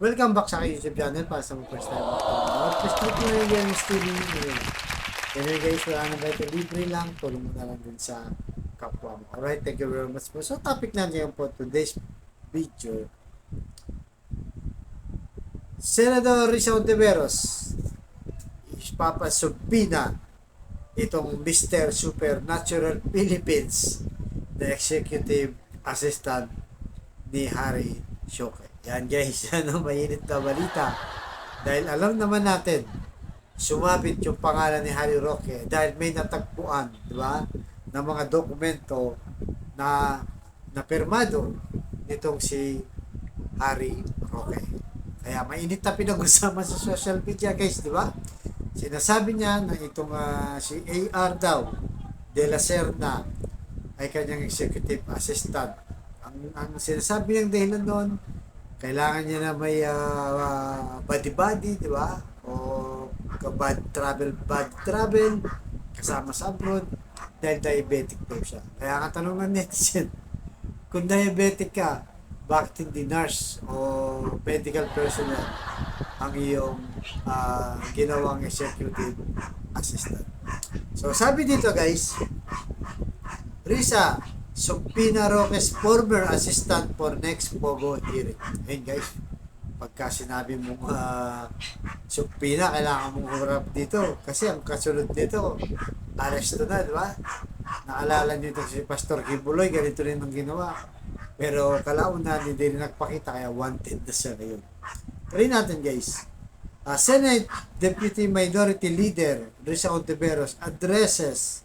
Welcome back sa aking YouTube channel para sa mga first time. Please click mo na yung streaming. Anyway guys, wala na ba ito? Libre lang. Tulong mo na lang dun sa kapwa mo. Alright, thank you very much po. So topic natin po today's video. Senador Risa Ontiveros ipapasubpina itong Mr. Supernatural Philippines na executive assistant ni Harry Roque. Yan guys, yan ang mainit na balita. Dahil alam naman natin, sumabit yung pangalan ni Harry Roque dahil may natagpuan, di ba, ng mga dokumento na napirmado nitong si Harry Roque. Kaya mainit na pinag-usapan sa social media guys, di ba? Sinasabi niya na itong si AR daw de la Serna ay kanyang executive assistant. Ang sinasabi niyang dahilan doon, kailangan niya na may body-body, di ba? O bad travel, kasama sa abroad, dahil diabetic daw siya. Kaya nga tanong ng netizen, kung diabetic ka, bakit hindi nurse o medical personnel ang iyong ginawang executive assistant? So sabi dito guys, Risa subpina Roque's former assistant for next Pogo hearing. Ayun guys, pagka sinabi mong subpina, kailangan mong hurap dito. Kasi ang kasunod dito, aresto na, di ba? Naalala nyo si Pastor Kibuloy, ganito rin ang ginawa. Pero kalaunan, hindi rin nagpakita, kaya wanted na siya ngayon. Try natin guys. Senate Deputy Minority Leader Risa Ontiveros addresses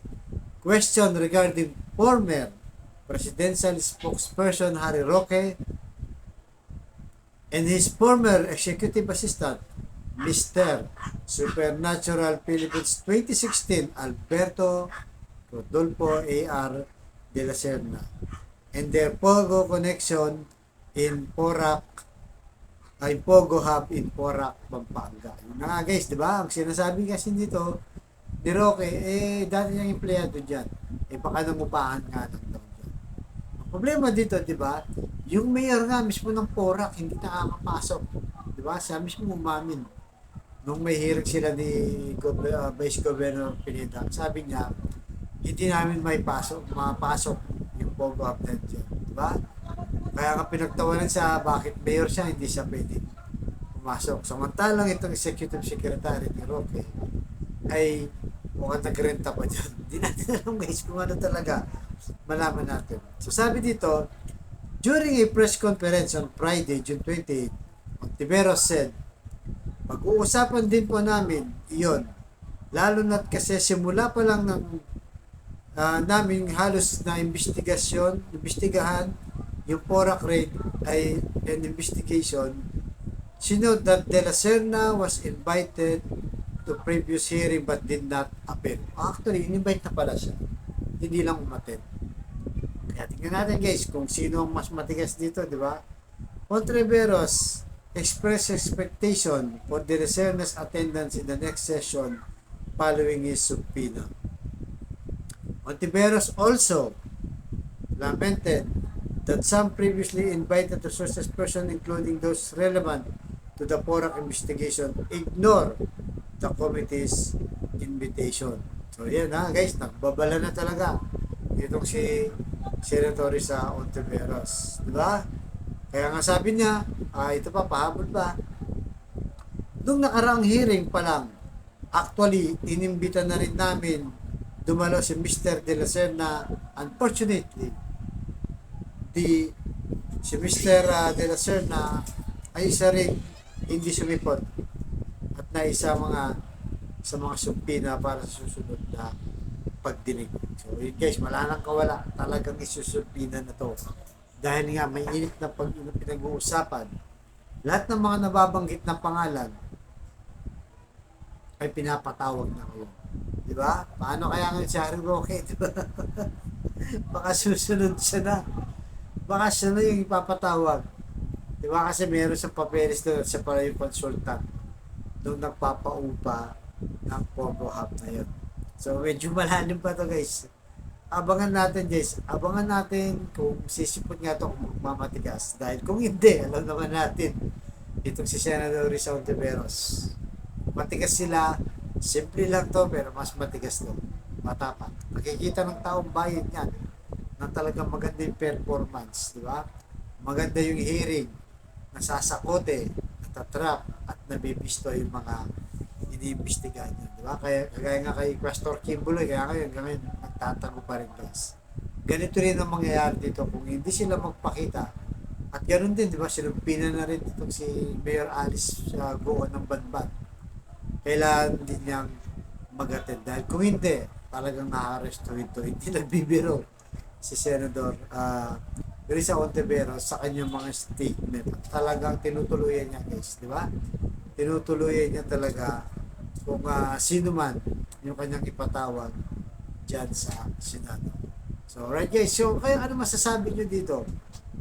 question regarding former presidential spokesperson Harry Roque and his former executive assistant Mr. Supernatural Philippines 2016 Alberto Rodolfo A.R. de la Serna and their Pogo connection in Porac ay Pogo Hub in Porac, Pampanga. Yun na nga guys, di ba? Ang sinasabi kasi dito ni Roque, dati niyang empleyado dyan. Baka nangupahan nga lang daw. Problema dito, di ba? Yung mayor nga mismo ng Porac hindi nakakapasok. Di ba? Siya mismo umamin. Nung may hearing sila ni Vice Governor Pineda, sabi niya, hindi namin mapasok yung Pogo Hub net dyan. Di ba? Kaya nga pinagtawanan siya, bakit mayor siya, hindi siya pwede pumasok. Samantalang itong executive secretary ni Roque ay mukhang nagrenta pa dyan. Hindi natin alam guys kung ano talaga. Malaman natin. So sabi dito, during a press conference on Friday, June 28, Ontiveros said, pag-uusapan din po namin iyon, lalo na't kasi simula pa lang ng namin halos na investigahan yung Porac raid ay an investigation. She noted that De La Serna was invited to previous hearing but did not appear. Actually, in-invite na pala siya. Hindi lang umattend. Kaya tingnan natin guys kung sino ang mas matigas dito, di ba? Ontiveros expressed expectation for De La Serna's attendance in the next session following his subpoena. Ontiveros also lamented that some previously invited resources person, including those relevant to the Porac investigation, ignore the committee's invitation. So yan guys, nagbabala na talaga itong si Senator Risa Ontiveros, di ba? Kaya nga sabi niya, ito pa, pahabol pa. Nung nakaraang hearing pa lang, actually, inimbita na rin namin dumalo si Mr. De La Serna. Unfortunately, si Mr. De La Serna ay isa rin hindi sumipot at naisa sa mga subpina para sa susunod na pagdinig. So yun guys, wala nang kawala, talagang isusubpina na to dahil nga may init na pinag-uusapan. Lahat ng mga nababanggit na pangalan ay pinapatawag na ngayon, di ba? Paano kaya ngayon si Harry Roque, di ba? Baka susunod siya na, baka siya na yung ipapatawag, di ba? Kasi meron sa papeles doon, siya pala yung consultant nung nagpapaupa ng Pogo Hub na yun. So medyo malalim pa to guys. Abangan natin kung sisipot nga to, kung mamatigas. Dahil kung hindi, alam naman natin itong si Senador Risa Ontiveros. Matigas sila, simple lang to pero mas matigas to. Matapang. Makikita ng taong bayan yan na talagang maganda yung performance, di ba? Maganda yung hearing, nasasakote, natatrap, at nabibisto yung mga iniimbestigahan niya, di ba? Kaya nga kay Pastor Kimbuloy, kaya ngayon nagtatago pa rin guys. Ganito rin ang mangyayari dito kung hindi sila magpakita. At ganoon din, di ba? Sinumpinan na rin itong si Mayor Alice sa Goon ng Banban. Kailangan din niyang mag-attend. Dahil kung hindi, talagang na-arresto ito. Hindi nagbibiro si Senador Risa Ontiveros sa kanyang mga statement. Talagang tinutuluyan niya guys, di ba? Tinutuluyan niya talaga kung sino man yung kanyang ipatawag dyan sa Senado. So, right guys, so kaya ano masasabi nyo dito?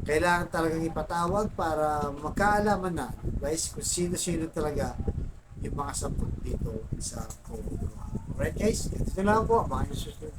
Kailangan talagang ipatawag para magkaalaman na guys kung sino-sino talaga yung mga sampung dito sa Congo. Alright guys, ito lang po. Mga susunod.